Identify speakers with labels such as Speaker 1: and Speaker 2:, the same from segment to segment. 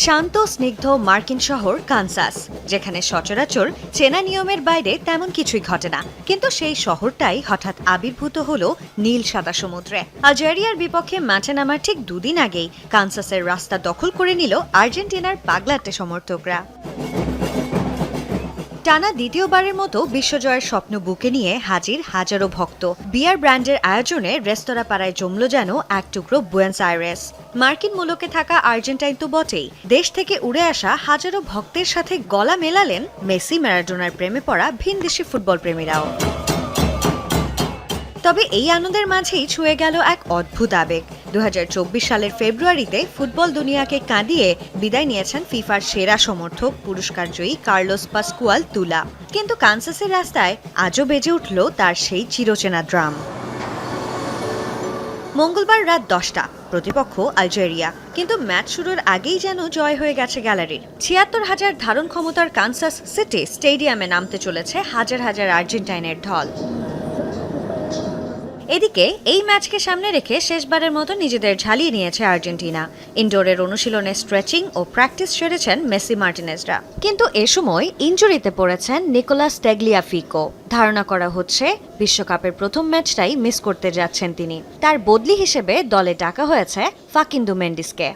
Speaker 1: শান্ত স্নিগ্ধ মার্কিন শহর কানসাস, যেখানে সচরাচর চেনা নিয়মের বাইরে তেমন কিছুই ঘটে না, কিন্তু সেই শহরটাই হঠাৎ আবির্ভূত হলো নীল সাদা সমুদ্রে। আলজেরিয়ার বিপক্ষে মাঠে নামার ঠিক দুদিন আগেই কানসাসের রাস্তা দখল করে নিল আর্জেন্টিনার পাগলাটে সমর্থকরা। টানা দ্বিতীয়বারের মতো বিশ্বজয়ের স্বপ্ন বুকে নিয়ে হাজির হাজারো ভক্ত। বিয়ার ব্র্যান্ডের আয়োজনে রেস্তোরাঁ পাড়ায় জমল যেন এক টুকরো বুয়েন্স আইরেস। মার্কিন মূলকে থাকা আর্জেন্টাইন তো বটেই, দেশ থেকে উড়ে আসা হাজারো ভক্তের সাথে গলা মেলালেন মেসি ম্যারাডোনার প্রেমে পড়া ভিনদেশি ফুটবল প্রেমীরাও। তবে এই আনন্দের মাঝেই ছুঁয়ে গেল এক অদ্ভুত আবেগ। 2024 সালের ফেব্রুয়ারিতে ফুটবল দুনিয়াকে কাঁদিয়ে বিদায় নিয়েছেন ফিফার সেরা সমর্থক পুরস্কারজয়ী কার্লোস পাসকুয়াল তুলা। কিন্তু কানসাসের রাস্তায় আজও বেজে উঠল তার সেই চিরচেনা ড্রাম। মঙ্গলবার রাত 10টা, প্রতিপক্ষ আলজেরিয়া, কিন্তু ম্যাচ শুরুর আগেই যেন জয় হয়ে গেছে গ্যালারির। 76,000 ধারণ ক্ষমতার কানসাস সিটি স্টেডিয়ামে নামতে চলেছে হাজার হাজার আর্জেন্টাইনের ঢল। এদিকে এই ম্যাচকে সামনে রেখে শেষবারের মতো নিজেদের ঝালিয়ে নিয়েছে আর্জেন্টিনা। ইনডোরের অনুশীলনে স্ট্রেচিং ও প্র্যাকটিস সেরেছেন মেসি মার্টিনেজরা। কিন্তু এ সময় ইনজুরিতে পড়েছেন নিকোলাস টেগলিয়াফিকো। ধারণা করা হচ্ছে বিশ্বকাপের প্রথম ম্যাচটাই মিস করতে যাচ্ছেন তিনি। তার বদলি হিসেবে দলে ডাকা হয়েছে ফাকিন্দো মেন্ডিসকে।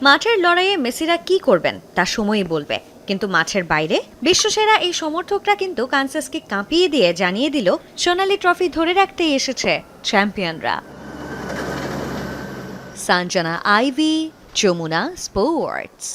Speaker 1: মাঠের লড়াইয়ে মেসিরা কি করবেন তা সময়ই বলবে, কিন্তু মাঠের বাইরে বিশ্বসেরা এই সমর্থকরা কিন্তু কানসাসকে কাঁপিয়ে দিয়ে জানিয়ে দিল সোনালী ট্রফি ধরে রাখতেই এসেছে চ্যাম্পিয়নরা। সঞ্জনা আইভি, যমুনা স্পোর্টস।